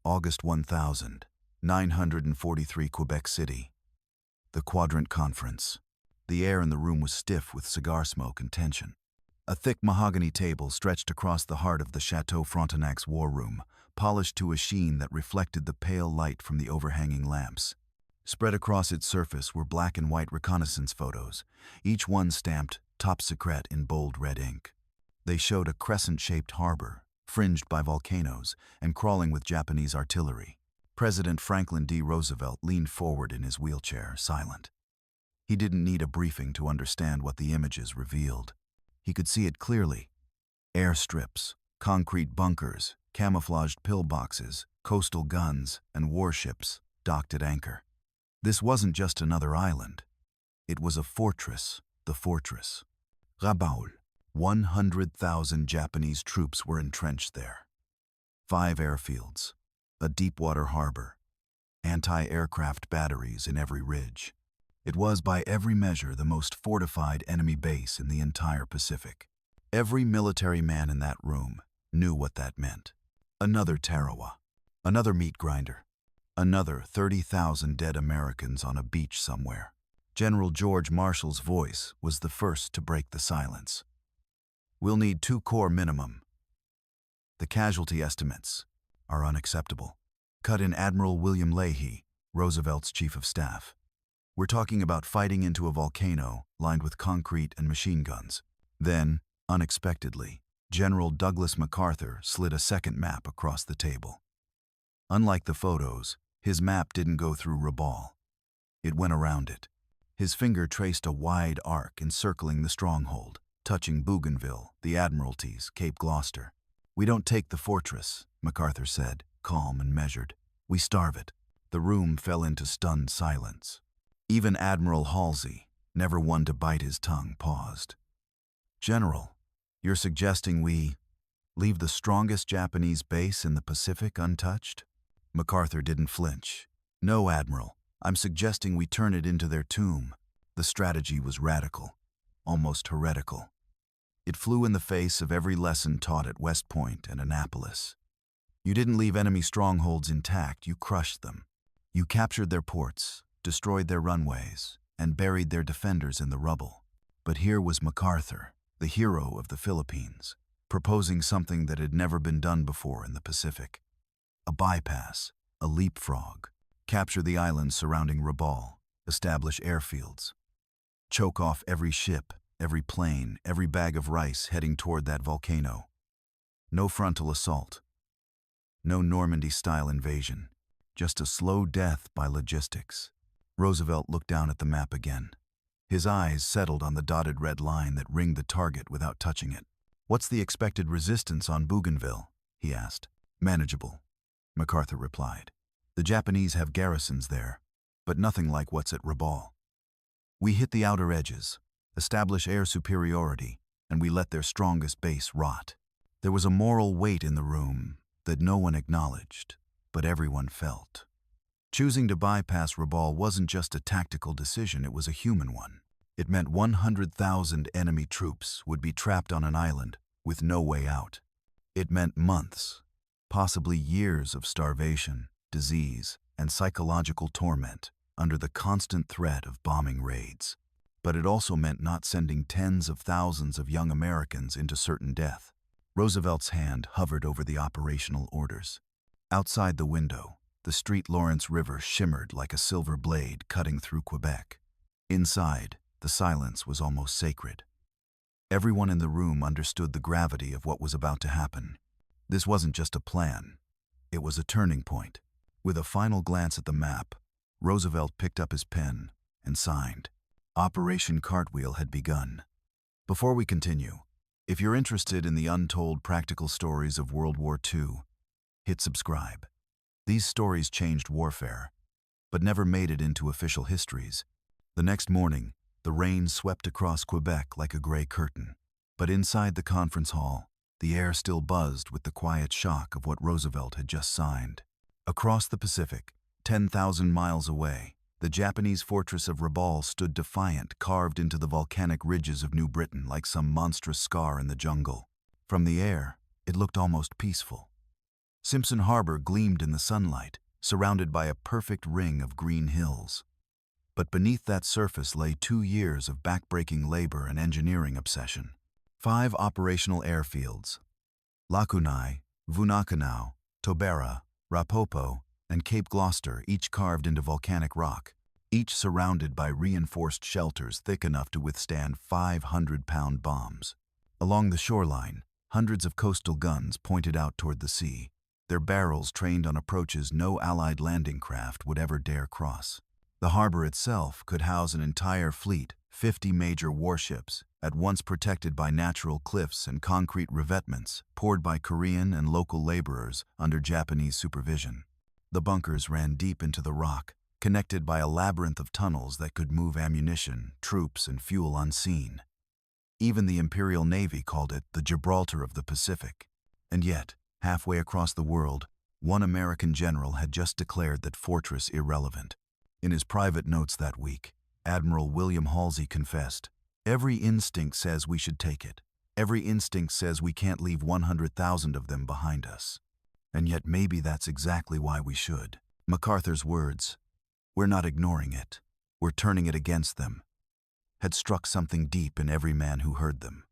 August 1943, Quebec City. The Quadrant Conference. The air in the room was stiff with cigar smoke and tension. A thick mahogany table stretched across the heart of the Chateau Frontenac's war room, polished to a sheen that reflected the pale light from the overhanging lamps. Spread across its surface were black and white reconnaissance photos, each one stamped Top Secret in bold red ink. They showed a crescent-shaped harbor, fringed by volcanoes and crawling with Japanese artillery. President Franklin D. Roosevelt leaned forward in his wheelchair, silent. He didn't need a briefing to understand what the images revealed. He could see it clearly. Airstrips, concrete bunkers, camouflaged pillboxes, coastal guns, and warships docked at anchor. This wasn't just another island. It was a fortress, the fortress. Rabaul. 100,000 Japanese troops were entrenched there. 5 airfields, a deep-water harbor, anti-aircraft batteries in every ridge. It was, by every measure, the most fortified enemy base in the entire Pacific. Every military man in that room knew what that meant. Another Tarawa, another meat grinder, another 30,000 dead Americans on a beach somewhere. General George Marshall's voice was the first to break the silence. "We'll need 2 corps minimum. The casualty estimates are unacceptable." Cut in Admiral William Leahy, Roosevelt's chief of staff. "We're talking about fighting into a volcano lined with concrete and machine guns." Then, unexpectedly, General Douglas MacArthur slid a second map across the table. Unlike the photos, his map didn't go through Rabaul. It went around it. His finger traced a wide arc encircling the stronghold, touching Bougainville, the Admiralties, Cape Gloucester. "We don't take the fortress," MacArthur said, calm and measured. "We starve it." The room fell into stunned silence. Even Admiral Halsey, never one to bite his tongue, paused. "General, you're suggesting we leave the strongest Japanese base in the Pacific untouched?" MacArthur didn't flinch. "No, Admiral. I'm suggesting we turn it into their tomb." The strategy was radical, almost heretical. It flew in the face of every lesson taught at West Point and Annapolis. You didn't leave enemy strongholds intact, you crushed them. You captured their ports, destroyed their runways, and buried their defenders in the rubble. But here was MacArthur, the hero of the Philippines, proposing something that had never been done before in the Pacific. A bypass, a leapfrog. Capture the islands surrounding Rabaul, establish airfields. Choke off every ship, every plane, every bag of rice heading toward that volcano. No frontal assault. No Normandy-style invasion. Just a slow death by logistics. Roosevelt looked down at the map again. His eyes settled on the dotted red line that ringed the target without touching it. "What's the expected resistance on Bougainville?" he asked. "Manageable," MacArthur replied. "The Japanese have garrisons there, but nothing like what's at Rabaul. We hit the outer edges, establish air superiority, and we let their strongest base rot." There was a moral weight in the room that no one acknowledged, but everyone felt. Choosing to bypass Rabaul wasn't just a tactical decision, it was a human one. It meant 100,000 enemy troops would be trapped on an island with no way out. It meant months, possibly years of starvation, disease, and psychological torment under the constant threat of bombing raids. But it also meant not sending tens of thousands of young Americans into certain death. Roosevelt's hand hovered over the operational orders. Outside the window, the St. Lawrence River shimmered like a silver blade cutting through Quebec. Inside, the silence was almost sacred. Everyone in the room understood the gravity of what was about to happen. This wasn't just a plan. It was a turning point. With a final glance at the map, Roosevelt picked up his pen and signed. Operation Cartwheel had begun. Before we continue, if you're interested in the untold practical stories of World War II, hit subscribe. These stories changed warfare, but never made it into official histories. The next morning, the rain swept across Quebec like a gray curtain. But inside the conference hall, the air still buzzed with the quiet shock of what Roosevelt had just signed. Across the Pacific, 10,000 miles away, the Japanese fortress of Rabaul stood defiant, carved into the volcanic ridges of New Britain like some monstrous scar in the jungle. From the air, it looked almost peaceful. Simpson Harbor gleamed in the sunlight, surrounded by a perfect ring of green hills. But beneath that surface lay 2 years of backbreaking labor and engineering obsession. 5 operational airfields: Lakunai, Vunakanau, Tobera, Rapopo, and Cape Gloucester, each carved into volcanic rock, each surrounded by reinforced shelters thick enough to withstand 500-pound bombs. Along the shoreline, hundreds of coastal guns pointed out toward the sea, their barrels trained on approaches no Allied landing craft would ever dare cross. The harbor itself could house an entire fleet, 50 major warships, at once protected by natural cliffs and concrete revetments poured by Korean and local laborers under Japanese supervision. The bunkers ran deep into the rock, connected by a labyrinth of tunnels that could move ammunition, troops, and fuel unseen. Even the Imperial Navy called it the Gibraltar of the Pacific. And yet, halfway across the world, one American general had just declared that fortress irrelevant. In his private notes that week, Admiral William Halsey confessed, "Every instinct says we should take it. Every instinct says we can't leave 100,000 of them behind us. And yet maybe that's exactly why we should." MacArthur's words, "We're not ignoring it, we're turning it against them," had struck something deep in every man who heard them.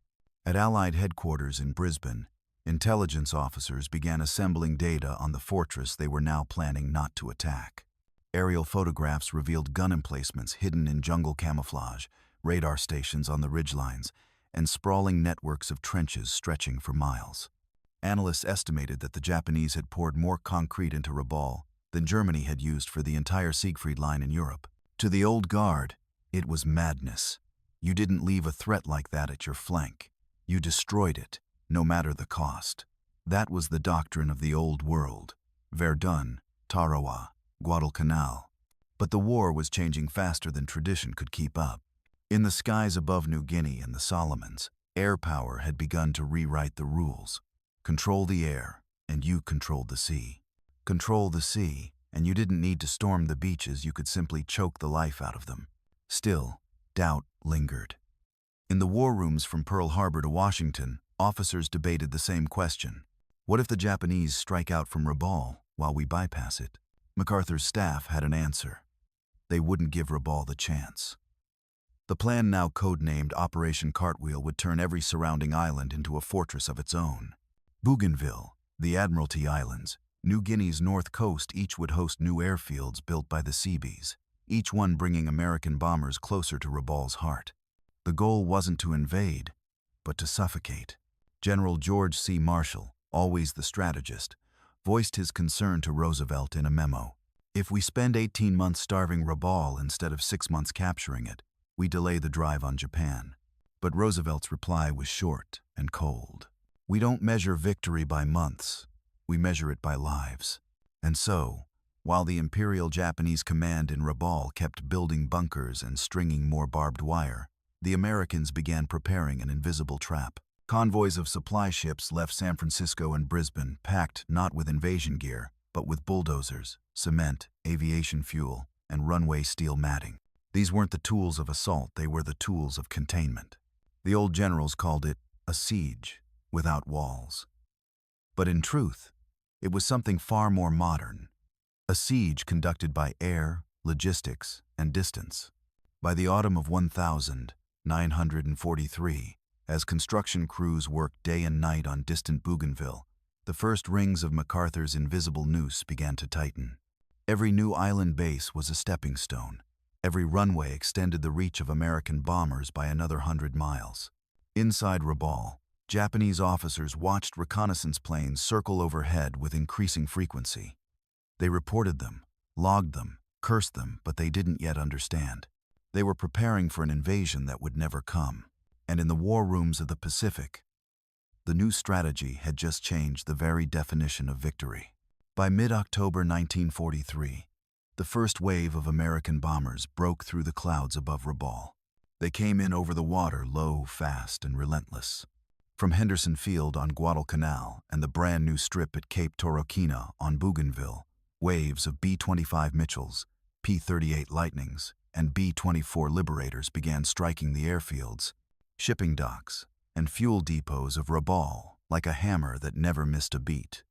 At Allied headquarters in Brisbane, intelligence officers began assembling data on the fortress they were now planning not to attack. Aerial photographs revealed gun emplacements hidden in jungle camouflage, radar stations on the ridgelines, and sprawling networks of trenches stretching for miles. Analysts estimated that the Japanese had poured more concrete into Rabaul than Germany had used for the entire Siegfried Line in Europe. To the old guard, it was madness. You didn't leave a threat like that at your flank. You destroyed it, no matter the cost. That was the doctrine of the old world: Verdun, Tarawa, Guadalcanal. But the war was changing faster than tradition could keep up. In the skies above New Guinea and the Solomons, air power had begun to rewrite the rules. Control the air, and you controlled the sea. Control the sea, and you didn't need to storm the beaches, you could simply choke the life out of them. Still, doubt lingered. In the war rooms from Pearl Harbor to Washington, officers debated the same question. What if the Japanese strike out from Rabaul while we bypass it? MacArthur's staff had an answer. They wouldn't give Rabaul the chance. The plan, now codenamed Operation Cartwheel, would turn every surrounding island into a fortress of its own. Bougainville, the Admiralty Islands, New Guinea's north coast, each would host new airfields built by the Seabees, each one bringing American bombers closer to Rabaul's heart. The goal wasn't to invade, but to suffocate. General George C. Marshall, always the strategist, voiced his concern to Roosevelt in a memo. "If we spend 18 months starving Rabaul instead of 6 months capturing it, we delay the drive on Japan." But Roosevelt's reply was short and cold. "We don't measure victory by months, we measure it by lives." And so, while the Imperial Japanese command in Rabaul kept building bunkers and stringing more barbed wire, the Americans began preparing an invisible trap. Convoys of supply ships left San Francisco and Brisbane, packed not with invasion gear, but with bulldozers, cement, aviation fuel, and runway steel matting. These weren't the tools of assault, they were the tools of containment. The old generals called it a siege without walls. But in truth, it was something far more modern. A siege conducted by air, logistics, and distance. By the autumn of 1943, as construction crews worked day and night on distant Bougainville, the first rings of MacArthur's invisible noose began to tighten. Every new island base was a stepping stone. Every runway extended the reach of American bombers by another 100 miles. Inside Rabaul, Japanese officers watched reconnaissance planes circle overhead with increasing frequency. They reported them, logged them, cursed them, but they didn't yet understand. They were preparing for an invasion that would never come. And in the war rooms of the Pacific, the new strategy had just changed the very definition of victory. By mid-October 1943, the first wave of American bombers broke through the clouds above Rabaul. They came in over the water, low, fast, and relentless. From Henderson Field on Guadalcanal and the brand new strip at Cape Torokina on Bougainville, waves of B-25 Mitchells, P-38 Lightnings, and B-24 Liberators began striking the airfields, shipping docks, and fuel depots of Rabaul like a hammer that never missed a beat.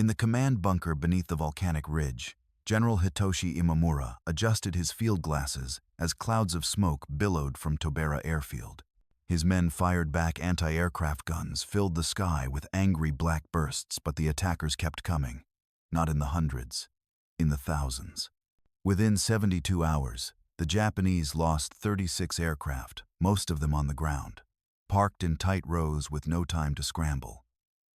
In the command bunker beneath the volcanic ridge, General Hitoshi Imamura adjusted his field glasses as clouds of smoke billowed from Tobera airfield. His men fired back anti-aircraft guns, filled the sky with angry black bursts, but the attackers kept coming. Not in the hundreds, in the thousands. Within 72 hours, the Japanese lost 36 aircraft, most of them on the ground, parked in tight rows with no time to scramble.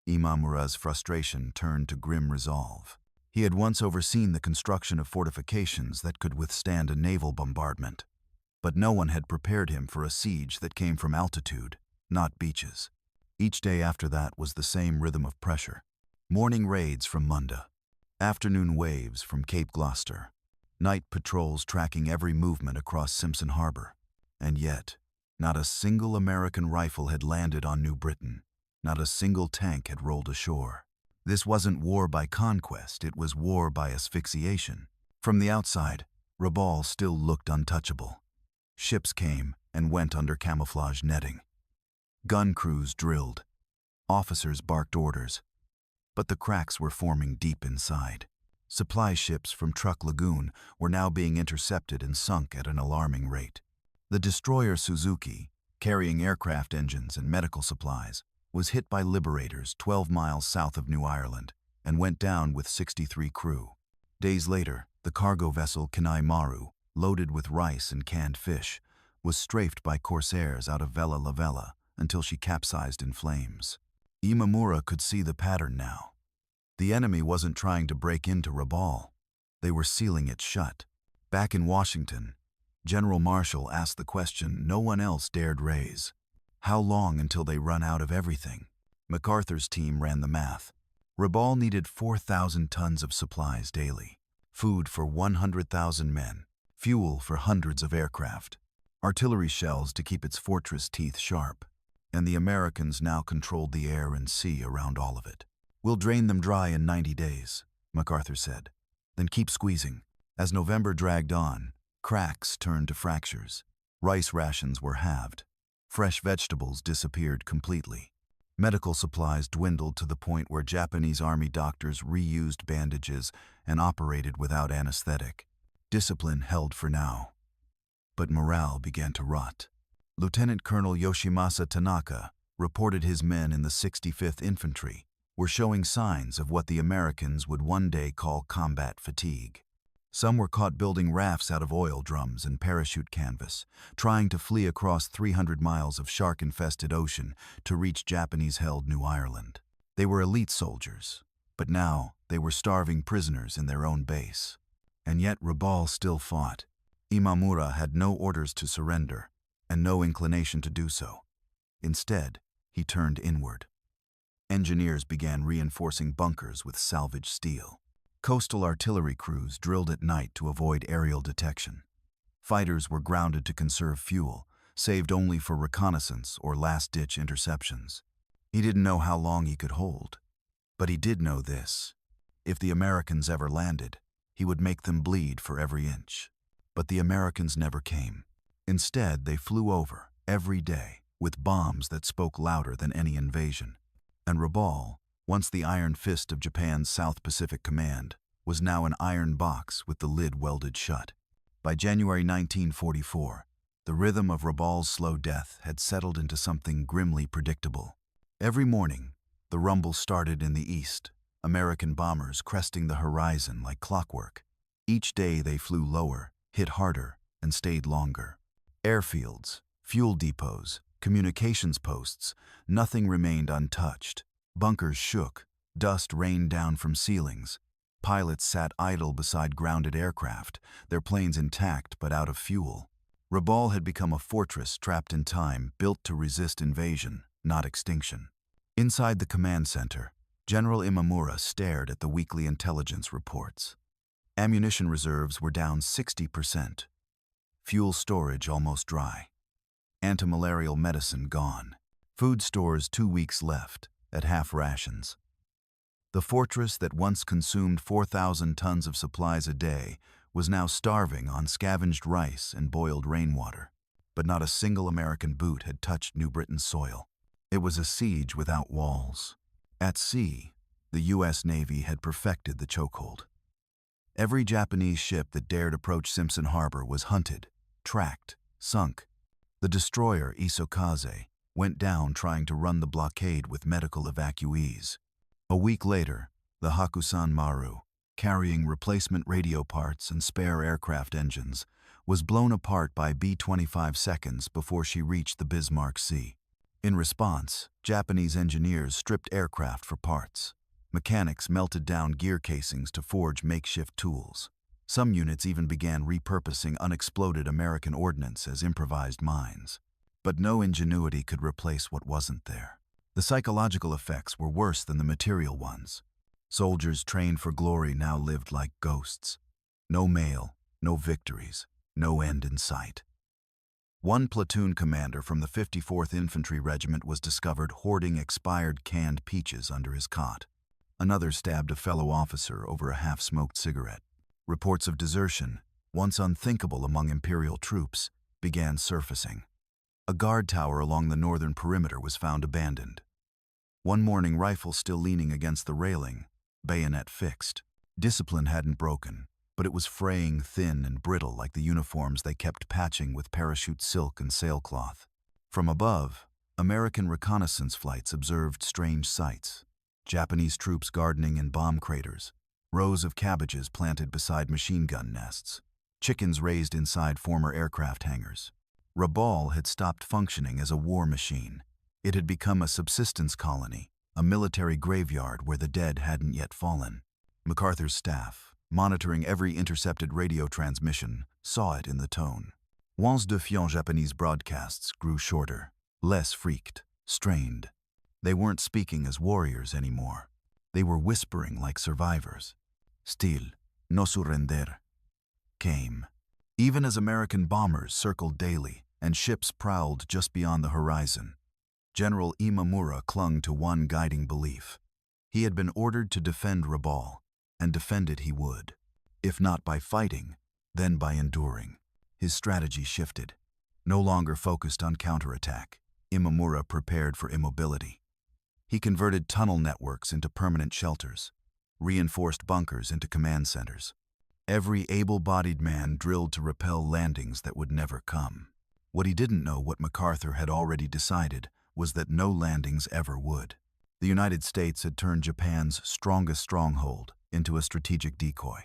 Imamura's frustration turned to grim resolve. He had once overseen the construction of fortifications that could withstand a naval bombardment, but no one had prepared him for a siege that came from altitude, not beaches. Each day after that was the same rhythm of pressure. Morning raids from Munda, afternoon waves from Cape Gloucester, night patrols tracking every movement across Simpson Harbor. And yet, not a single American rifle had landed on New Britain. Not a single tank had rolled ashore. This wasn't war by conquest, it was war by asphyxiation. From the outside, Rabaul still looked untouchable. Ships came and went under camouflage netting. Gun crews drilled. Officers barked orders. But the cracks were forming deep inside. Supply ships from Truck Lagoon were now being intercepted and sunk at an alarming rate. The destroyer Suzuki, carrying aircraft engines and medical supplies, was hit by liberators 12 miles south of New Ireland and went down with 63 crew. Days later, the cargo vessel Kanai Maru, loaded with rice and canned fish, was strafed by corsairs out of Vella La Vella until she capsized in flames. Imamura could see the pattern now. The enemy wasn't trying to break into Rabaul. They were sealing it shut. Back in Washington, General Marshall asked the question no one else dared raise. How long until they run out of everything? MacArthur's team ran the math. Rabaul needed 4,000 tons of supplies daily, food for 100,000 men, fuel for hundreds of aircraft, artillery shells to keep its fortress teeth sharp, and the Americans now controlled the air and sea around all of it. "We'll drain them dry in 90 days, MacArthur said. Then keep squeezing. As November dragged on, cracks turned to fractures. Rice rations were halved. Fresh vegetables disappeared completely. Medical supplies dwindled to the point where Japanese army doctors reused bandages and operated without anesthetic. Discipline held for now. But morale began to rot. Lieutenant Colonel Yoshimasa Tanaka reported his men in the 65th Infantry were showing signs of what the Americans would one day call combat fatigue. Some were caught building rafts out of oil drums and parachute canvas, trying to flee across 300 miles of shark-infested ocean to reach Japanese-held New Ireland. They were elite soldiers, but now they were starving prisoners in their own base. And yet Rabaul still fought. Imamura had no orders to surrender, and no inclination to do so. Instead, he turned inward. Engineers began reinforcing bunkers with salvaged steel. Coastal artillery crews drilled at night to avoid aerial detection. Fighters were grounded to conserve fuel, saved only for reconnaissance or last-ditch interceptions. He didn't know how long he could hold, but he did know this. If the Americans ever landed, he would make them bleed for every inch. But the Americans never came. Instead, they flew over, every day, with bombs that spoke louder than any invasion. And Rabaul, once the iron fist of Japan's South Pacific Command, was now an iron box with the lid welded shut. By January 1944, the rhythm of Rabaul's slow death had settled into something grimly predictable. Every morning, the rumble started in the east, American bombers cresting the horizon like clockwork. Each day they flew lower, hit harder, and stayed longer. Airfields, fuel depots, communications posts, nothing remained untouched. Bunkers shook, dust rained down from ceilings. Pilots sat idle beside grounded aircraft, their planes intact but out of fuel. Rabaul had become a fortress trapped in time, built to resist invasion, not extinction. Inside the command center, General Imamura stared at the weekly intelligence reports. Ammunition reserves were down 60%. Fuel storage almost dry. Antimalarial medicine gone. Food stores 2 weeks left, at half rations. The fortress that once consumed 4,000 tons of supplies a day was now starving on scavenged rice and boiled rainwater. But not a single American boot had touched New Britain's soil. It was a siege without walls. At sea, The U.S. Navy had perfected the chokehold. Every Japanese ship that dared approach Simpson Harbor was hunted, tracked, sunk. The destroyer Isokaze went down trying to run the blockade with medical evacuees. A week later, the Hakusan Maru, carrying replacement radio parts and spare aircraft engines, was blown apart by B-25 seconds before she reached the Bismarck Sea. In response, Japanese engineers stripped aircraft for parts. Mechanics melted down gear casings to forge makeshift tools. Some units even began repurposing unexploded American ordnance as improvised mines. But no ingenuity could replace what wasn't there. The psychological effects were worse than the material ones. Soldiers trained for glory now lived like ghosts. No mail, no victories, no end in sight. One platoon commander from the 54th Infantry Regiment was discovered hoarding expired canned peaches under his cot. Another stabbed a fellow officer over a half-smoked cigarette. Reports of desertion, once unthinkable among Imperial troops, began surfacing. A guard tower along the northern perimeter was found abandoned. One morning, rifle still leaning against the railing, bayonet fixed. Discipline hadn't broken, but it was fraying thin and brittle like the uniforms they kept patching with parachute silk and sailcloth. From above, American reconnaissance flights observed strange sights. Japanese troops gardening in bomb craters, rows of cabbages planted beside machine gun nests, chickens raised inside former aircraft hangars. Rabaul had stopped functioning as a war machine. It had become a subsistence colony, a military graveyard where the dead hadn't yet fallen. MacArthur's staff, monitoring every intercepted radio transmission, saw it in the tone. Once de Fion Japanese broadcasts grew shorter, less freaked, strained. They weren't speaking as warriors anymore. They were whispering like survivors. Still, no surrender came. Even as American bombers circled daily and ships prowled just beyond the horizon, General Imamura clung to one guiding belief. He had been ordered to defend Rabaul, and defend it he would. If not by fighting, then by enduring. His strategy shifted. No longer focused on counterattack, Imamura prepared for immobility. He converted tunnel networks into permanent shelters, reinforced bunkers into command centers. Every able-bodied man drilled to repel landings that would never come. What he didn't know, what MacArthur had already decided, was that no landings ever would. The United States had turned Japan's strongest stronghold into a strategic decoy.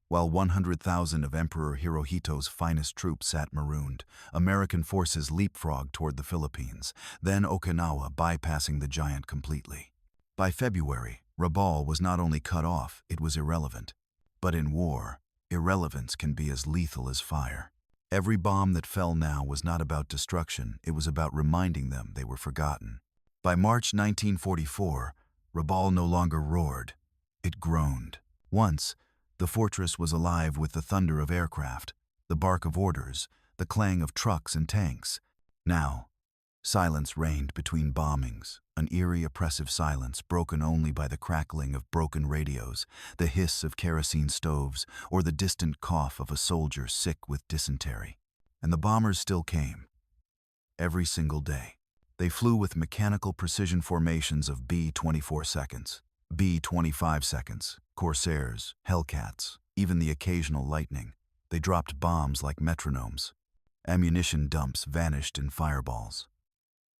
While 100,000 of Emperor Hirohito's finest troops sat marooned, American forces leapfrogged toward the Philippines, then Okinawa, bypassing the giant completely. By February, Rabaul was not only cut off, it was irrelevant. But in war, irrelevance can be as lethal as fire. Every bomb that fell now was not about destruction, it was about reminding them they were forgotten. By March 1944, Rabaul no longer roared, it groaned. Once, the fortress was alive with the thunder of aircraft, the bark of orders, the clang of trucks and tanks. Now, silence reigned between bombings, an eerie, oppressive silence broken only by the crackling of broken radios, the hiss of kerosene stoves, or the distant cough of a soldier sick with dysentery. And the bombers still came. Every single day. They flew with mechanical precision formations of B-24 seconds, B-25 seconds, Corsairs, Hellcats, even the occasional Lightning. They dropped bombs like metronomes. Ammunition dumps vanished in fireballs.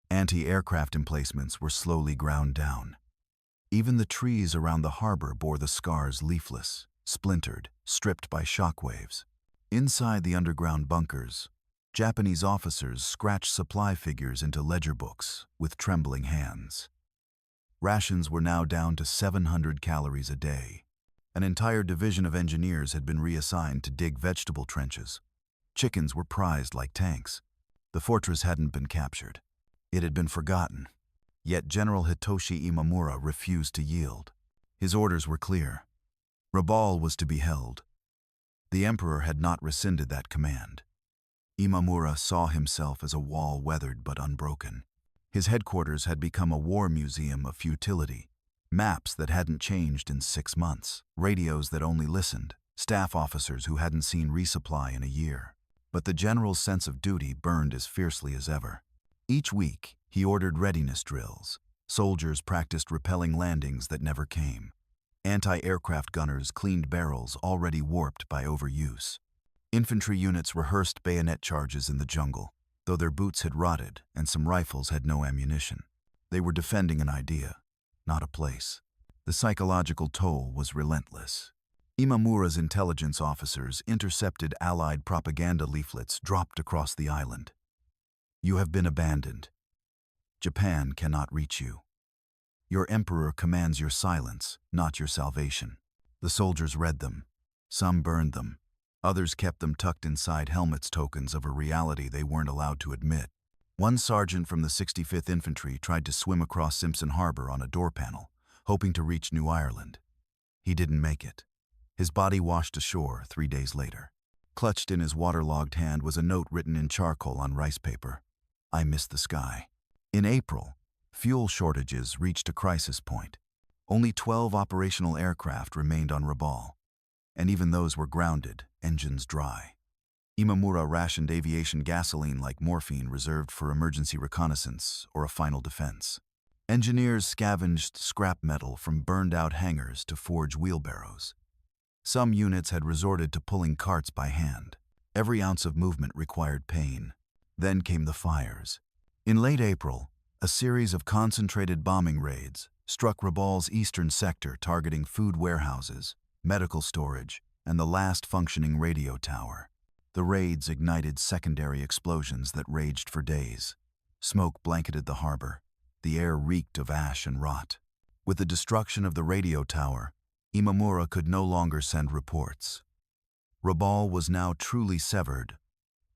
Anti-aircraft emplacements were slowly ground down. Even the trees around the harbor bore the scars leafless, splintered, stripped by shockwaves. Inside the underground bunkers, Japanese officers scratched supply figures into ledger books with trembling hands. Rations were now down to 700 calories a day. An entire division of engineers had been reassigned to dig vegetable trenches. Chickens were prized like tanks. The fortress hadn't been captured. It had been forgotten. Yet General Hitoshi Imamura refused to yield. His orders were clear. Rabaul was to be held. The emperor had not rescinded that command. Imamura saw himself as a wall weathered but unbroken. His headquarters had become a war museum of futility. Maps that hadn't changed in 6 months, radios that only listened, staff officers who hadn't seen resupply in a year. But the general's sense of duty burned as fiercely as ever. Each week, he ordered readiness drills. Soldiers practiced repelling landings that never came. Anti-aircraft gunners cleaned barrels already warped by overuse. Infantry units rehearsed bayonet charges in the jungle, though their boots had rotted and some rifles had no ammunition. They were defending an idea, not a place. The psychological toll was relentless. Imamura's intelligence officers intercepted Allied propaganda leaflets dropped across the island. "You have been abandoned. Japan cannot reach you. Your emperor commands your silence, not your salvation." The soldiers read them. Some burned them. Others kept them tucked inside helmets, tokens of a reality they weren't allowed to admit. One sergeant from the 65th Infantry tried to swim across Simpson Harbor on a door panel, hoping to reach New Ireland. He didn't make it. His body washed ashore 3 days later. Clutched in his waterlogged hand was a note written in charcoal on rice paper. "I miss the sky." In April, fuel shortages reached a crisis point. Only 12 operational aircraft remained on Rabaul, and even those were grounded, engines dry. Imamura rationed aviation gasoline like morphine reserved for emergency reconnaissance or a final defense. Engineers scavenged scrap metal from burned-out hangars to forge wheelbarrows. Some units had resorted to pulling carts by hand. Every ounce of movement required pain. Then came the fires. In late April, a series of concentrated bombing raids struck Rabaul's eastern sector, targeting food warehouses, medical storage, and the last functioning radio tower. The raids ignited secondary explosions that raged for days. Smoke blanketed the harbor. The air reeked of ash and rot. With the destruction of the radio tower, Imamura could no longer send reports. Rabaul was now truly severed,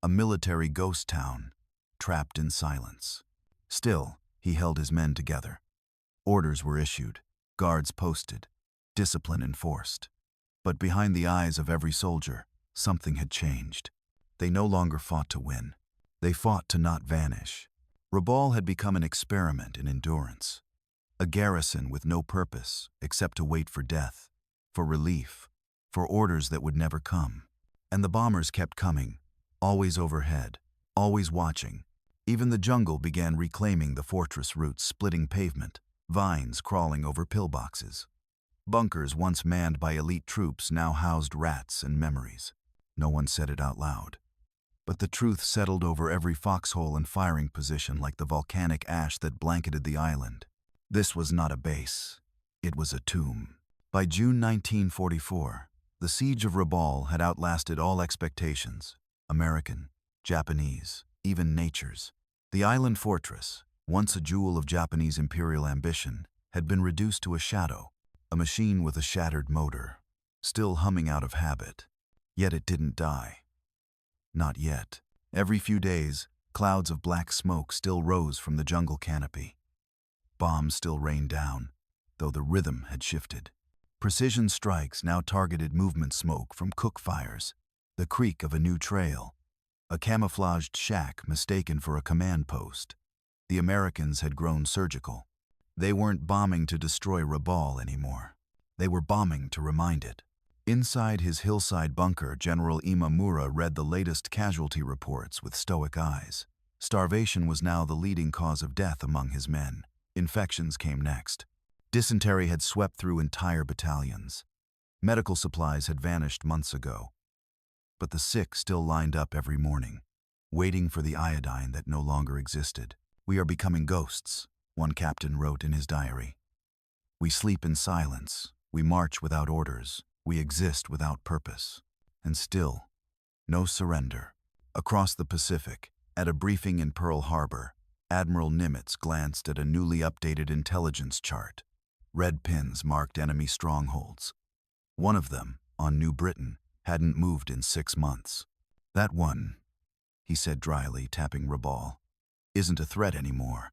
a military ghost town, trapped in silence. Still, he held his men together. Orders were issued, guards posted, discipline enforced. But behind the eyes of every soldier, something had changed. They no longer fought to win. They fought to not vanish. Rabaul had become an experiment in endurance. A garrison with no purpose except to wait for death, for relief, for orders that would never come. And the bombers kept coming, always overhead, always watching. Even the jungle began reclaiming the fortress routes, splitting pavement, vines crawling over pillboxes. Bunkers once manned by elite troops now housed rats and memories. No one said it out loud. But the truth settled over every foxhole and firing position like the volcanic ash that blanketed the island. This was not a base. It was a tomb. By June 1944, the siege of Rabaul had outlasted all expectations, American, Japanese, even nature's. The island fortress, once a jewel of Japanese imperial ambition, had been reduced to a shadow, a machine with a shattered motor, still humming out of habit. Yet it didn't die. Not yet. Every few days, clouds of black smoke still rose from the jungle canopy. Bombs still rained down, though the rhythm had shifted. Precision strikes now targeted movement smoke from cook fires, the creak of a new trail, a camouflaged shack mistaken for a command post. The Americans had grown surgical. They weren't bombing to destroy Rabaul anymore. They were bombing to remind it. Inside his hillside bunker, General Imamura read the latest casualty reports with stoic eyes. Starvation was now the leading cause of death among his men. Infections came next. Dysentery had swept through entire battalions. Medical supplies had vanished months ago. But the sick still lined up every morning, waiting for the iodine that no longer existed. "We are becoming ghosts," one captain wrote in his diary. "We sleep in silence. We march without orders. We exist without purpose." And still, no surrender. Across the Pacific, at a briefing in Pearl Harbor, Admiral Nimitz glanced at a newly updated intelligence chart. Red pins marked enemy strongholds. One of them, on New Britain, hadn't moved in 6 months. "That one," he said dryly, tapping Rabaul, "isn't a threat anymore.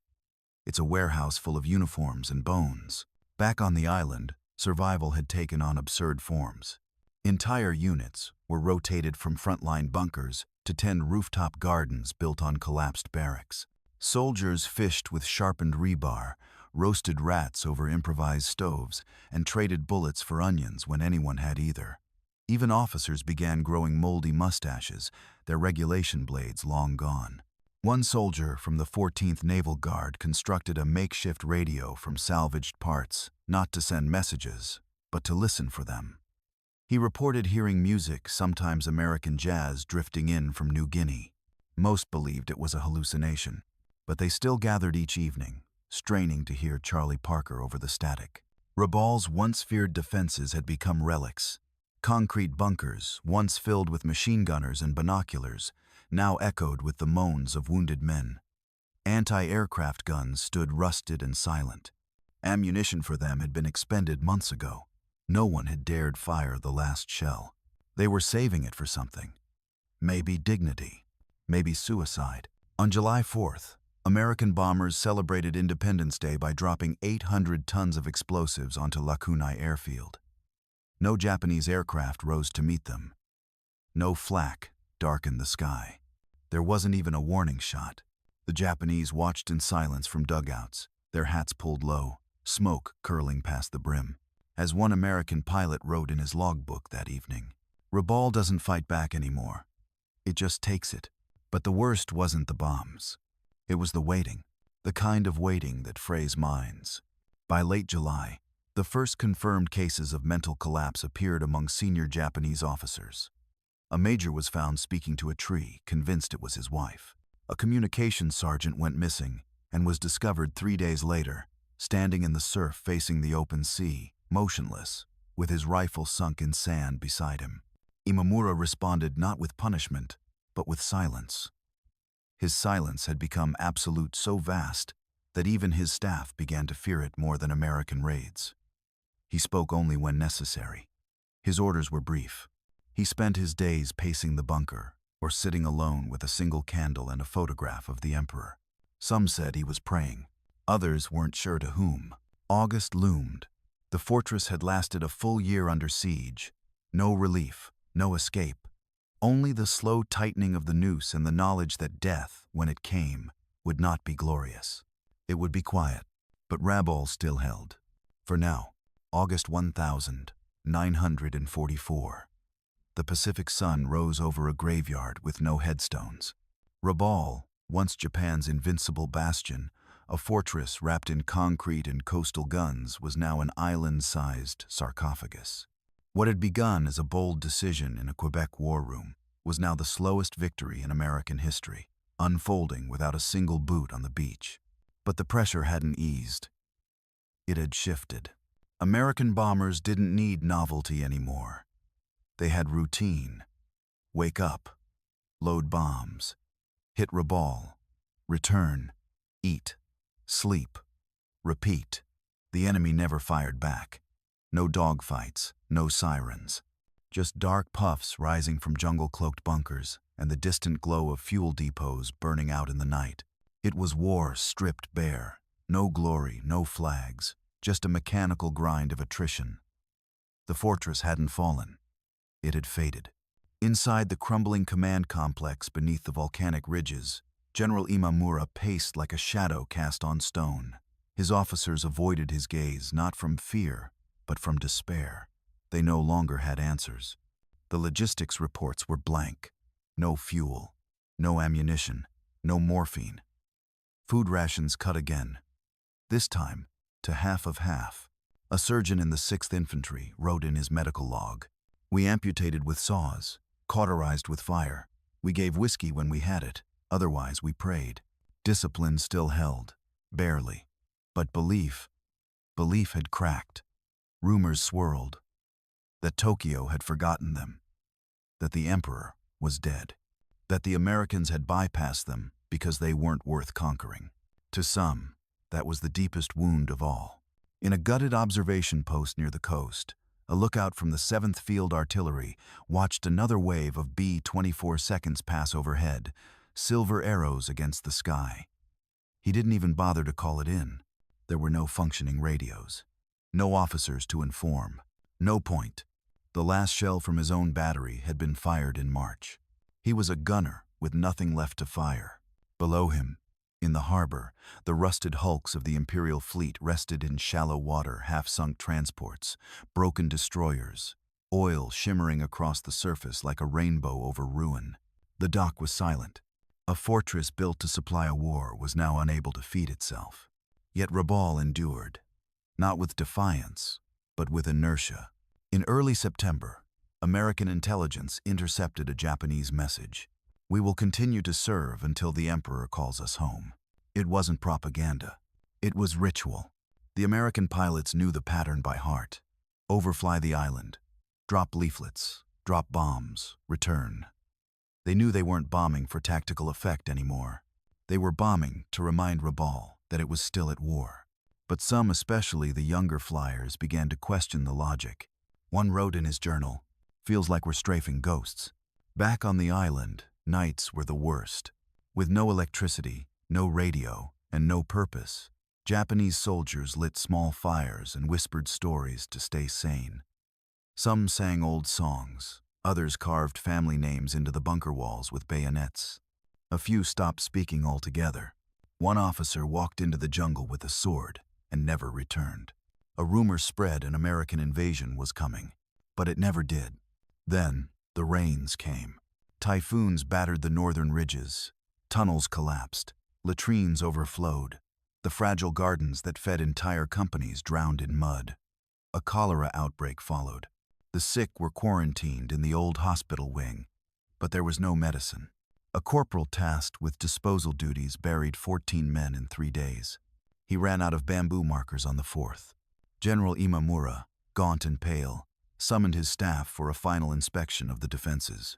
It's a warehouse full of uniforms and bones." Back on the island, survival had taken on absurd forms. Entire units were rotated from frontline bunkers to 10 rooftop gardens built on collapsed barracks. Soldiers fished with sharpened rebar, roasted rats over improvised stoves, and traded bullets for onions when anyone had either. Even officers began growing moldy mustaches, their regulation blades long gone. One soldier from the 14th Naval Guard constructed a makeshift radio from salvaged parts, not to send messages, but to listen for them. He reported hearing music, sometimes American jazz, drifting in from New Guinea. Most believed it was a hallucination, but they still gathered each evening, straining to hear Charlie Parker over the static. Rabaul's once feared defenses had become relics. Concrete bunkers, once filled with machine gunners and binoculars, now echoed with the moans of wounded men. Anti-aircraft guns stood rusted and silent. Ammunition for them had been expended months ago. No one had dared fire the last shell. They were saving it for something. Maybe dignity. Maybe suicide. On July 4th, American bombers celebrated Independence Day by dropping 800 tons of explosives onto Lakunai airfield. No Japanese aircraft rose to meet them. No flak darkened the sky. There wasn't even a warning shot. The Japanese watched in silence from dugouts, their hats pulled low, smoke curling past the brim. As one American pilot wrote in his logbook that evening, "Rabaul doesn't fight back anymore. It just takes it." But the worst wasn't the bombs. It was the waiting, the kind of waiting that frays minds. By late July, the first confirmed cases of mental collapse appeared among senior Japanese officers. A major was found speaking to a tree, convinced it was his wife. A communications sergeant went missing and was discovered 3 days later, standing in the surf facing the open sea, motionless, with his rifle sunk in sand beside him. Imamura responded not with punishment, but with silence. His silence had become absolute, so vast that even his staff began to fear it more than American raids. He spoke only when necessary. His orders were brief. He spent his days pacing the bunker, or sitting alone with a single candle and a photograph of the emperor. Some said he was praying. Others weren't sure to whom. August loomed. The fortress had lasted a full year under siege. No relief, no escape. Only the slow tightening of the noose and the knowledge that death, when it came, would not be glorious. It would be quiet, but Rabaul still held. For now, August 1944. The Pacific sun rose over a graveyard with no headstones. Rabaul, once Japan's invincible bastion, a fortress wrapped in concrete and coastal guns, was now an island-sized sarcophagus. What had begun as a bold decision in a Quebec war room was now the slowest victory in American history, unfolding without a single boot on the beach. But the pressure hadn't eased. It had shifted. American bombers didn't need novelty anymore. They had routine. Wake up, load bombs, hit Rabaul, return, eat, sleep, repeat. The enemy never fired back. No dogfights, no sirens. Just dark puffs rising from jungle-cloaked bunkers and the distant glow of fuel depots burning out in the night. It was war stripped bare. No glory, no flags, just a mechanical grind of attrition. The fortress hadn't fallen. It had faded. Inside the crumbling command complex beneath the volcanic ridges, General Imamura paced like a shadow cast on stone. His officers avoided his gaze, not from fear, but from despair. They no longer had answers. The logistics reports were blank. No fuel, no ammunition, no morphine. Food rations cut again. This time, to half of half. A surgeon in the 6th Infantry wrote in his medical log, "We amputated with saws, cauterized with fire. We gave whiskey when we had it, otherwise we prayed." Discipline still held, barely. But belief had cracked. Rumors swirled. That Tokyo had forgotten them. That the emperor was dead. That the Americans had bypassed them because they weren't worth conquering. To some, that was the deepest wound of all. In a gutted observation post near the coast, a lookout from the 7th Field Artillery watched another wave of B-24 seconds pass overhead, silver arrows against the sky. He didn't even bother to call it in. There were no functioning radios. No officers to inform. No point. The last shell from his own battery had been fired in March. He was a gunner with nothing left to fire. Below him, in the harbor, the rusted hulks of the Imperial fleet rested in shallow water, half-sunk transports, broken destroyers, oil shimmering across the surface like a rainbow over ruin. The dock was silent. A fortress built to supply a war was now unable to feed itself. Yet Rabaul endured, not with defiance, but with inertia. In early September, American intelligence intercepted a Japanese message. "We will continue to serve until the Emperor calls us home." It wasn't propaganda. It was ritual. The American pilots knew the pattern by heart. Overfly the island, drop leaflets, drop bombs, return. They knew they weren't bombing for tactical effect anymore. They were bombing to remind Rabaul that it was still at war. But some, especially the younger flyers, began to question the logic. One wrote in his journal, "Feels like we're strafing ghosts." Back on the island, nights were the worst. With no electricity, no radio, and no purpose, Japanese soldiers lit small fires and whispered stories to stay sane. Some sang old songs, others carved family names into the bunker walls with bayonets. A few stopped speaking altogether. One officer walked into the jungle with a sword and never returned. A rumor spread an American invasion was coming, but it never did. Then the rains came. Typhoons battered the northern ridges. Tunnels collapsed. Latrines overflowed. The fragile gardens that fed entire companies drowned in mud. A cholera outbreak followed. The sick were quarantined in the old hospital wing, but there was no medicine. A corporal tasked with disposal duties buried 14 men in 3 days. He ran out of bamboo markers on the 4th. General Imamura, gaunt and pale, summoned his staff for a final inspection of the defenses.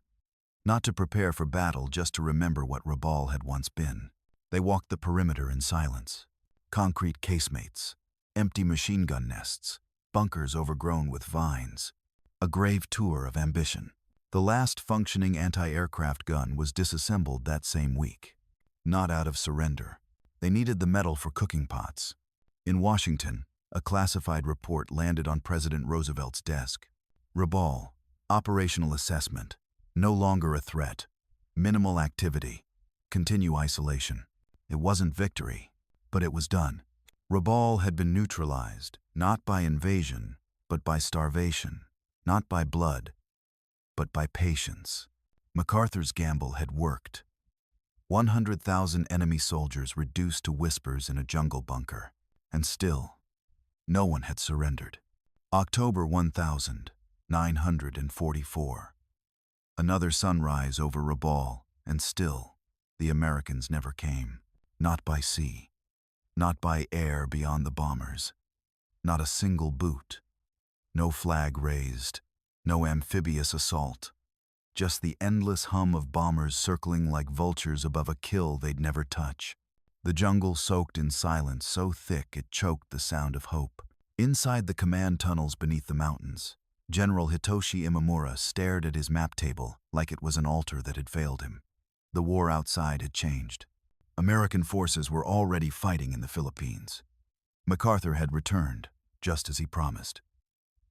Not to prepare for battle, just to remember what Rabaul had once been. They walked the perimeter in silence. Concrete casemates, empty machine gun nests, bunkers overgrown with vines. A grave tour of ambition. The last functioning anti-aircraft gun was disassembled that same week. Not out of surrender. They needed the metal for cooking pots. In Washington, a classified report landed on President Roosevelt's desk. Rabaul, operational assessment. No longer a threat. Minimal activity. Continue isolation. It wasn't victory, but it was done. Rabaul had been neutralized, not by invasion, but by starvation. Not by blood, but by patience. MacArthur's gamble had worked. 100,000 enemy soldiers reduced to whispers in a jungle bunker. And still, no one had surrendered. October 1944. Another sunrise over Rabaul, and still, the Americans never came. Not by sea. Not by air beyond the bombers. Not a single boot. No flag raised. No amphibious assault. Just the endless hum of bombers circling like vultures above a kill they'd never touch. The jungle soaked in silence so thick it choked the sound of hope. Inside the command tunnels beneath the mountains, General Hitoshi Imamura stared at his map table like it was an altar that had failed him. The war outside had changed. American forces were already fighting in the Philippines. MacArthur had returned, just as he promised.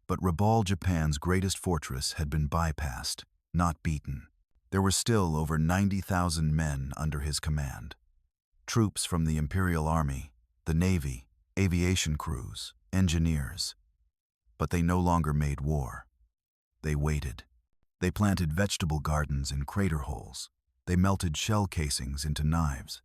But Rabaul, Japan's greatest fortress, had been bypassed, not beaten. There were still over 90,000 men under his command. Troops from the Imperial Army, the Navy, aviation crews, engineers. But they no longer made war. They waited. They planted vegetable gardens in crater holes. They melted shell casings into knives.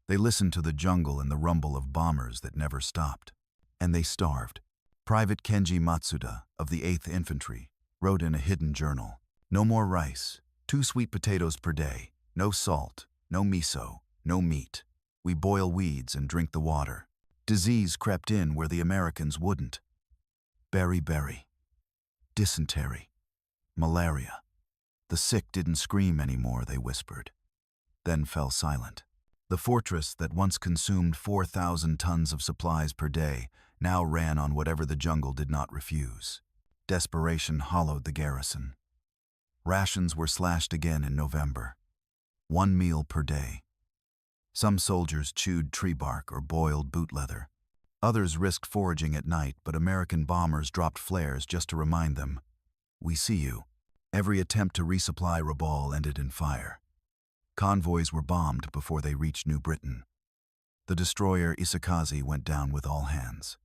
They listened to the jungle and the rumble of bombers that never stopped. And they starved. Private Kenji Matsuda of the 8th Infantry wrote in a hidden journal, "No more rice, 2 sweet potatoes per day, no salt, no miso, no meat. We boil weeds and drink the water." Disease crept in where the Americans wouldn't. Beriberi, dysentery, malaria. The sick didn't scream anymore, they whispered. Then fell silent. The fortress that once consumed 4,000 tons of supplies per day now ran on whatever the jungle did not refuse. Desperation hollowed the garrison. Rations were slashed again in November. 1 meal per day. Some soldiers chewed tree bark or boiled boot leather. Others risked foraging at night, but American bombers dropped flares just to remind them, "We see you." Every attempt to resupply Rabaul ended in fire. Convoys were bombed before they reached New Britain. The destroyer Isakaze went down with all hands.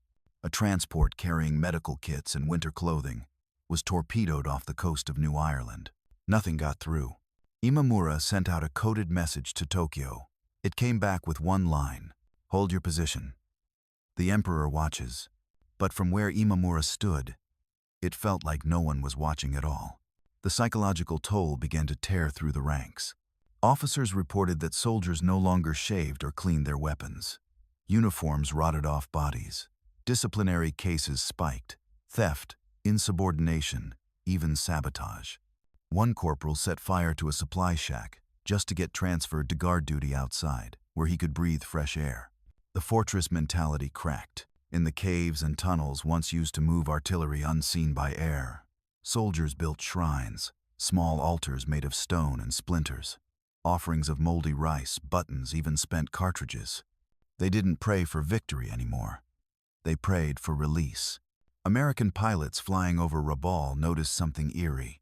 A transport carrying medical kits and winter clothing was torpedoed off the coast of New Ireland. Nothing got through. Imamura sent out a coded message to Tokyo. It came back with one line, "Hold your position. The Emperor watches." But from where Imamura stood, it felt like no one was watching at all. The psychological toll began to tear through the ranks. Officers reported that soldiers no longer shaved or cleaned their weapons. Uniforms rotted off bodies. Disciplinary cases spiked. Theft, insubordination, even sabotage. One corporal set fire to a supply shack just to get transferred to guard duty outside, where he could breathe fresh air. The fortress mentality cracked. In the caves and tunnels once used to move artillery unseen by air, soldiers built shrines, small altars made of stone and splinters, offerings of moldy rice, buttons, even spent cartridges. They didn't pray for victory anymore. They prayed for release. American pilots flying over Rabaul noticed something eerie.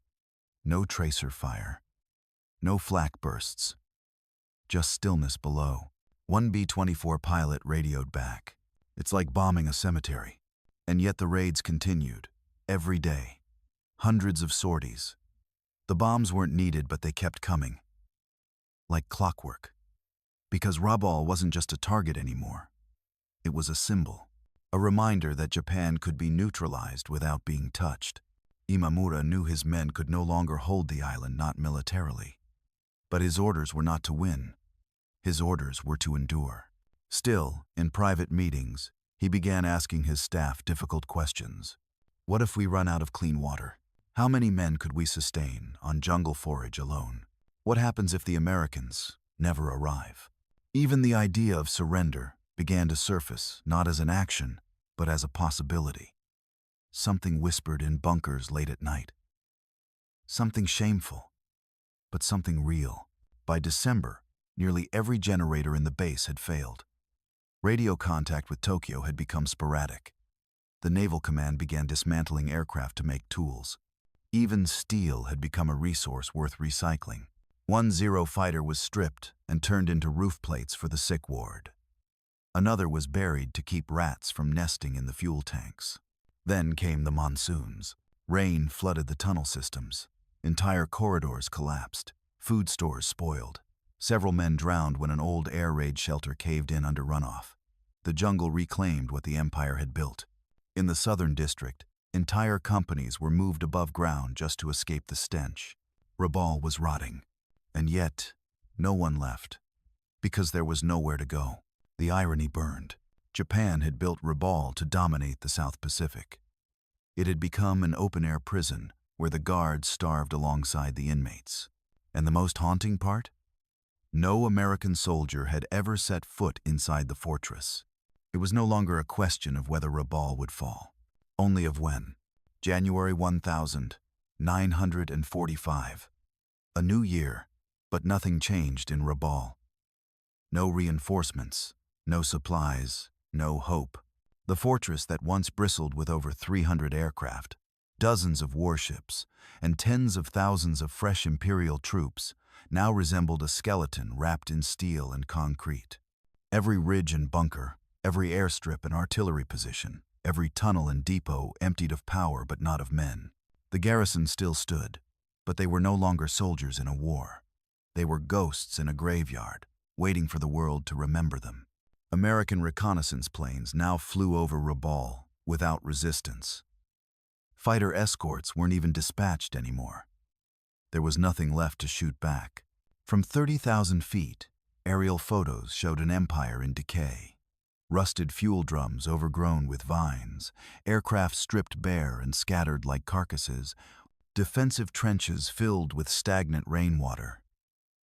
No tracer fire. No flak bursts. Just stillness below. One B-24 pilot radioed back. "It's like bombing a cemetery." And yet the raids continued. Every day. Hundreds of sorties. The bombs weren't needed, but they kept coming. Like clockwork. Because Rabaul wasn't just a target anymore. It was a symbol. A reminder that Japan could be neutralized without being touched. Imamura knew his men could no longer hold the island, not militarily. But his orders were not to win. His orders were to endure. Still, in private meetings, he began asking his staff difficult questions. What if we run out of clean water? How many men could we sustain on jungle forage alone? What happens if the Americans never arrive? Even the idea of surrender began to surface, not as an action, but as a possibility. Something whispered in bunkers late at night. Something shameful, but something real. By December, nearly every generator in the base had failed. Radio contact with Tokyo had become sporadic. The Naval Command began dismantling aircraft to make tools. Even steel had become a resource worth recycling. One Zero fighter was stripped and turned into roof plates for the sick ward. Another was buried to keep rats from nesting in the fuel tanks. Then came the monsoons. Rain flooded the tunnel systems. Entire corridors collapsed. Food stores spoiled. Several men drowned when an old air raid shelter caved in under runoff. The jungle reclaimed what the empire had built. In the southern district, entire companies were moved above ground just to escape the stench. Rabaul was rotting. And yet, no one left. Because there was nowhere to go. The irony burned. Japan had built Rabaul to dominate the South Pacific. It had become an open-air prison where the guards starved alongside the inmates. And the most haunting part? No American soldier had ever set foot inside the fortress. It was no longer a question of whether Rabaul would fall, only of when. January 1945. A new year, but nothing changed in Rabaul. No reinforcements, no supplies, no hope. The fortress that once bristled with over 300 aircraft, dozens of warships, and tens of thousands of fresh Imperial troops now resembled a skeleton wrapped in steel and concrete. Every ridge and bunker, every airstrip and artillery position, every tunnel and depot emptied of power but not of men. The garrison still stood, but they were no longer soldiers in a war. They were ghosts in a graveyard, waiting for the world to remember them. American reconnaissance planes now flew over Rabaul without resistance. Fighter escorts weren't even dispatched anymore. There was nothing left to shoot back. From 30,000 feet, aerial photos showed an empire in decay. Rusted fuel drums overgrown with vines, aircraft stripped bare and scattered like carcasses, defensive trenches filled with stagnant rainwater.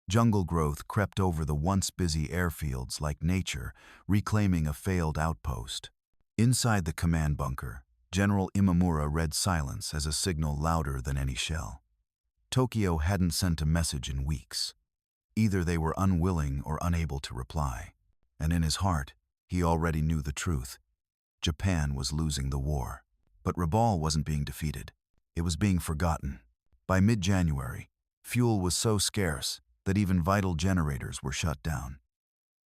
Jungle growth crept over the once busy airfields like nature, reclaiming a failed outpost. Inside the command bunker, General Imamura read silence as a signal louder than any shell. Tokyo hadn't sent a message in weeks. Either they were unwilling or unable to reply. And in his heart, he already knew the truth. Japan was losing the war. But Rabaul wasn't being defeated. It was being forgotten. By mid-January, fuel was so scarce that even vital generators were shut down.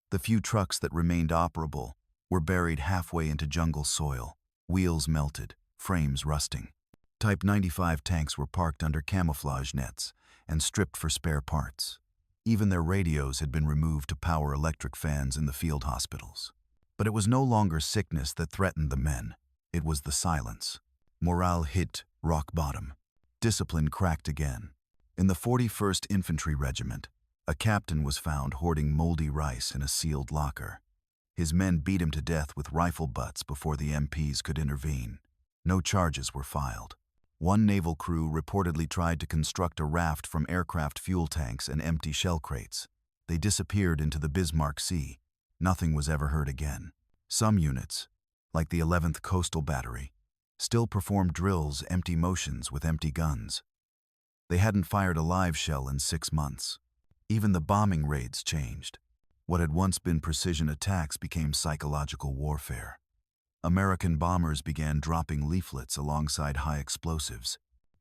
The few trucks that remained operable were buried halfway into jungle soil, wheels melted, frames rusting. Type 95 tanks were parked under camouflage nets and stripped for spare parts. Even their radios had been removed to power electric fans in the field hospitals. But it was no longer sickness that threatened the men. It was the silence. Morale hit rock bottom. Discipline cracked again. In the 41st Infantry Regiment, a captain was found hoarding moldy rice in a sealed locker. His men beat him to death with rifle butts before the MPs could intervene. No charges were filed. One naval crew reportedly tried to construct a raft from aircraft fuel tanks and empty shell crates. They disappeared into the Bismarck Sea. Nothing was ever heard again. Some units, like the 11th Coastal Battery, still performed drills, empty motions with empty guns. They hadn't fired a live shell in 6 months. Even the bombing raids changed. What had once been precision attacks became psychological warfare. American bombers began dropping leaflets alongside high explosives.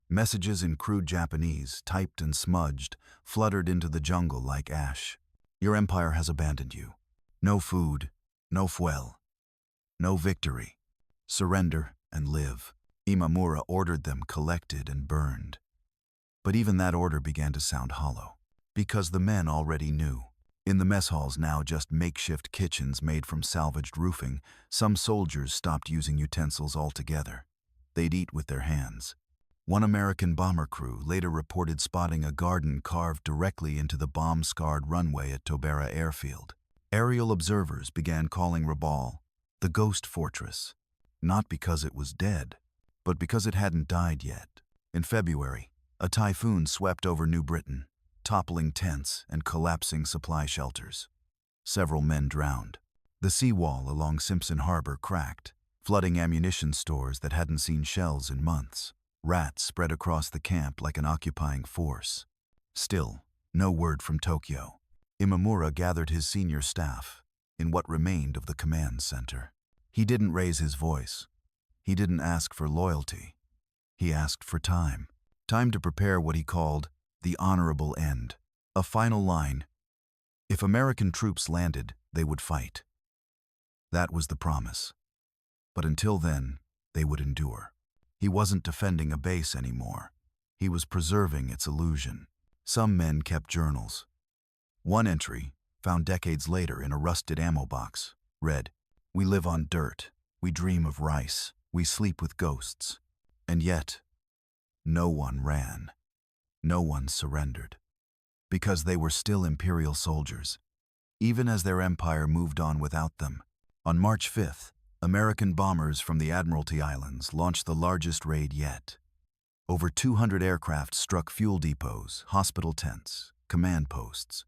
Messages in crude Japanese, typed and smudged, fluttered into the jungle like ash. Your empire has abandoned you. No food, no fuel, no victory. Surrender and live. Imamura ordered them collected and burned. But even that order began to sound hollow, because the men already knew. In the mess halls, now just makeshift kitchens made from salvaged roofing, some soldiers stopped using utensils altogether. They'd eat with their hands. One American bomber crew later reported spotting a garden carved directly into the bomb-scarred runway at Tobera Airfield. Aerial observers began calling Rabaul the Ghost Fortress, not because it was dead, but because it hadn't died yet. In February, a typhoon swept over New Britain, toppling tents and collapsing supply shelters. Several men drowned. The seawall along Simpson Harbor cracked, flooding ammunition stores that hadn't seen shells in months. Rats spread across the camp like an occupying force. Still, no word from Tokyo. Imamura gathered his senior staff in what remained of the command center. He didn't raise his voice. He didn't ask for loyalty. He asked for time. Time to prepare what he called the honorable end. A final line. If American troops landed, they would fight. That was the promise. But until then, they would endure. He wasn't defending a base anymore. He was preserving its illusion. Some men kept journals. One entry, found decades later in a rusted ammo box, read, "We live on dirt. We dream of rice. We sleep with ghosts." And yet, no one ran. No one surrendered. Because they were still imperial soldiers, even as their empire moved on without them. On March 5th, American bombers from the Admiralty Islands launched the largest raid yet. Over 200 aircraft struck fuel depots, hospital tents, command posts.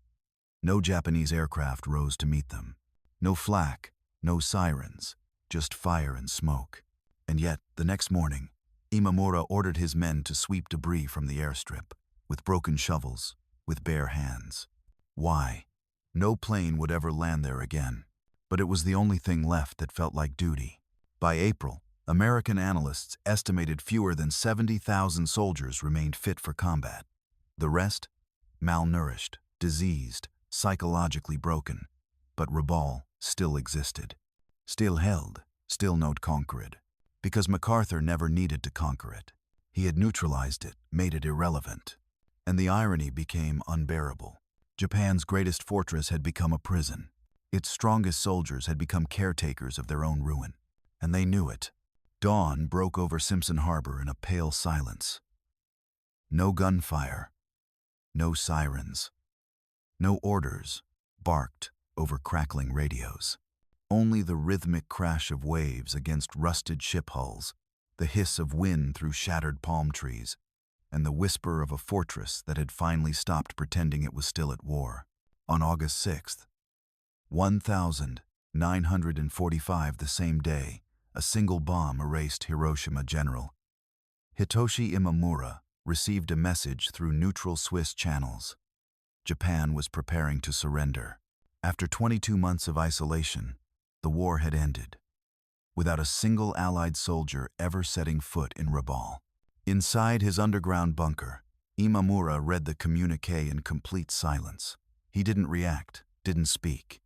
No Japanese aircraft rose to meet them. No flak, no sirens, just fire and smoke. And yet, the next morning, Imamura ordered his men to sweep debris from the airstrip, with broken shovels, with bare hands. Why? No plane would ever land there again. But it was the only thing left that felt like duty. By April, American analysts estimated fewer than 70,000 soldiers remained fit for combat. The rest? Malnourished, diseased, psychologically broken. But Rabaul still existed. Still held, still not conquered. Because MacArthur never needed to conquer it. He had neutralized it, made it irrelevant. And the irony became unbearable. Japan's greatest fortress had become a prison. Its strongest soldiers had become caretakers of their own ruin. And they knew it. Dawn broke over Simpson Harbor in a pale silence. No gunfire. No sirens. No orders barked over crackling radios. Only the rhythmic crash of waves against rusted ship hulls, the hiss of wind through shattered palm trees, and the whisper of a fortress that had finally stopped pretending it was still at war. On August 6th, 1945, the same day, a single bomb erased Hiroshima. General Hitoshi Imamura received a message through neutral Swiss channels. Japan was preparing to surrender. After 22 months of isolation, the war had ended, without a single Allied soldier ever setting foot in Rabaul. Inside his underground bunker, Imamura read the communiqué in complete silence. He didn't react, didn't speak.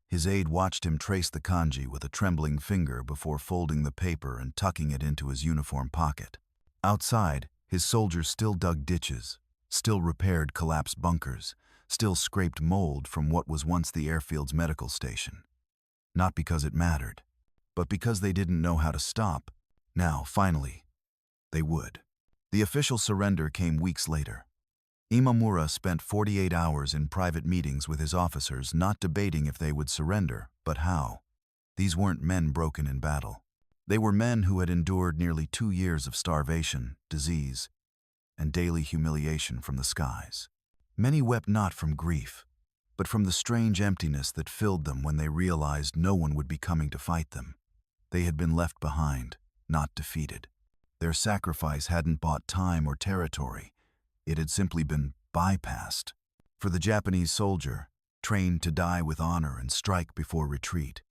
His aide watched him trace the kanji with a trembling finger before folding the paper and tucking it into his uniform pocket. Outside, his soldiers still dug ditches, still repaired collapsed bunkers, still scraped mold from what was once the airfield's medical station. Not because it mattered, but because they didn't know how to stop, Now, finally, they would. The official surrender came weeks later. Imamura spent 48 hours in private meetings with his officers, not debating if they would surrender, but how. These weren't men broken in battle. They were men who had endured nearly 2 years of starvation, disease, and daily humiliation from the skies. Many wept not from grief, but from the strange emptiness that filled them when they realized no one would be coming to fight them. They had been left behind, not defeated. Their sacrifice hadn't bought time or territory. It had simply been bypassed. For the Japanese soldier, trained to die with honor and strike before retreat,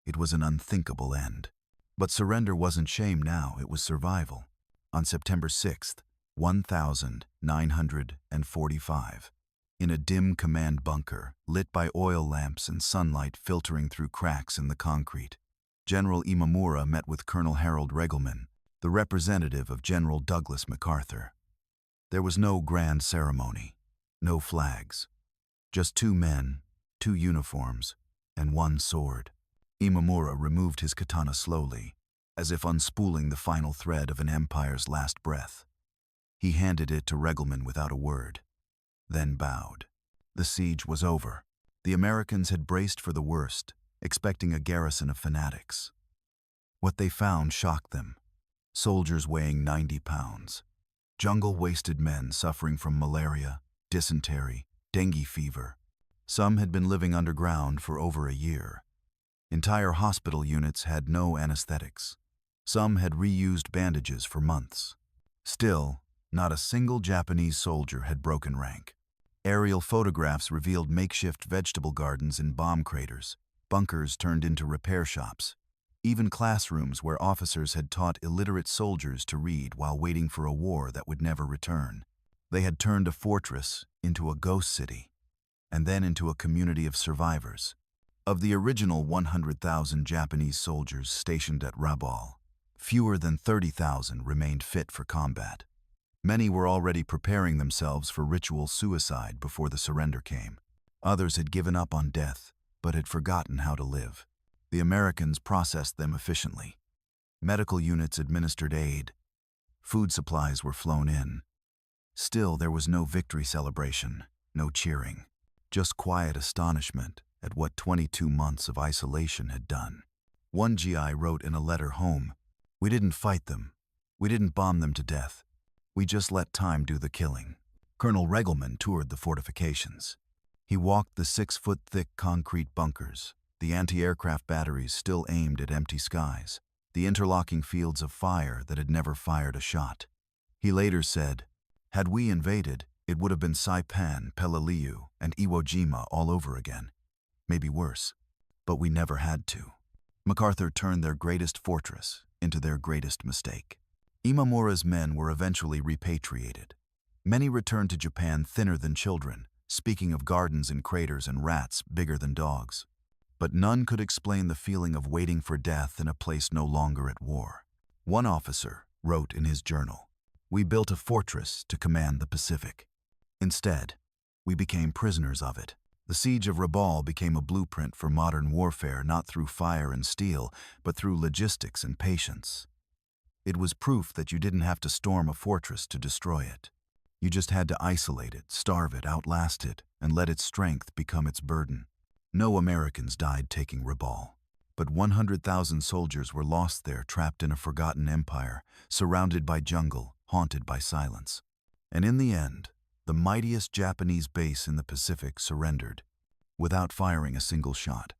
it was an unthinkable end. But surrender wasn't shame now, it was survival. On September 6th, 1945, in a dim command bunker, lit by oil lamps and sunlight filtering through cracks in the concrete, General Imamura met with Colonel Harold Regelman, the representative of General Douglas MacArthur. There was no grand ceremony, no flags, just 2 men, 2 uniforms, and 1 sword. Imamura removed his katana slowly, as if unspooling the final thread of an empire's last breath. He handed it to Regelman without a word, then bowed. The siege was over. The Americans had braced for the worst, expecting a garrison of fanatics. What they found shocked them. Soldiers weighing 90 pounds. Jungle-wasted men suffering from malaria, dysentery, dengue fever. Some had been living underground for over a year. Entire hospital units had no anesthetics. Some had reused bandages for months. Still, not a single Japanese soldier had broken rank. Aerial photographs revealed makeshift vegetable gardens in bomb craters, bunkers turned into repair shops, even classrooms where officers had taught illiterate soldiers to read while waiting for a war that would never return. They had turned a fortress into a ghost city, and then into a community of survivors. Of the original 100,000 Japanese soldiers stationed at Rabaul, fewer than 30,000 remained fit for combat. Many were already preparing themselves for ritual suicide before the surrender came. Others had given up on death, but had forgotten how to live. The Americans processed them efficiently. Medical units administered aid. Food supplies were flown in. Still, there was no victory celebration, no cheering, just quiet astonishment at what 22 months of isolation had done. One GI wrote in a letter home, "We didn't fight them. We didn't bomb them to death. We just let time do the killing." Colonel Regelman toured the fortifications. He walked the 6-foot-thick concrete bunkers, the anti-aircraft batteries still aimed at empty skies, the interlocking fields of fire that had never fired a shot. He later said, "Had we invaded, it would have been Saipan, Peleliu, and Iwo Jima all over again. Maybe worse. But we never had to." MacArthur turned their greatest fortress into their greatest mistake. Imamura's men were eventually repatriated. Many returned to Japan thinner than children, speaking of gardens in craters and rats bigger than dogs. But none could explain the feeling of waiting for death in a place no longer at war. One officer wrote in his journal, "We built a fortress to command the Pacific. Instead, we became prisoners of it." The siege of Rabaul became a blueprint for modern warfare, not through fire and steel, but through logistics and patience. It was proof that you didn't have to storm a fortress to destroy it. You just had to isolate it, starve it, outlast it, and let its strength become its burden. No Americans died taking Rabaul, but 100,000 soldiers were lost there, trapped in a forgotten empire, surrounded by jungle, haunted by silence. And in the end, the mightiest Japanese base in the Pacific surrendered, without firing a single shot.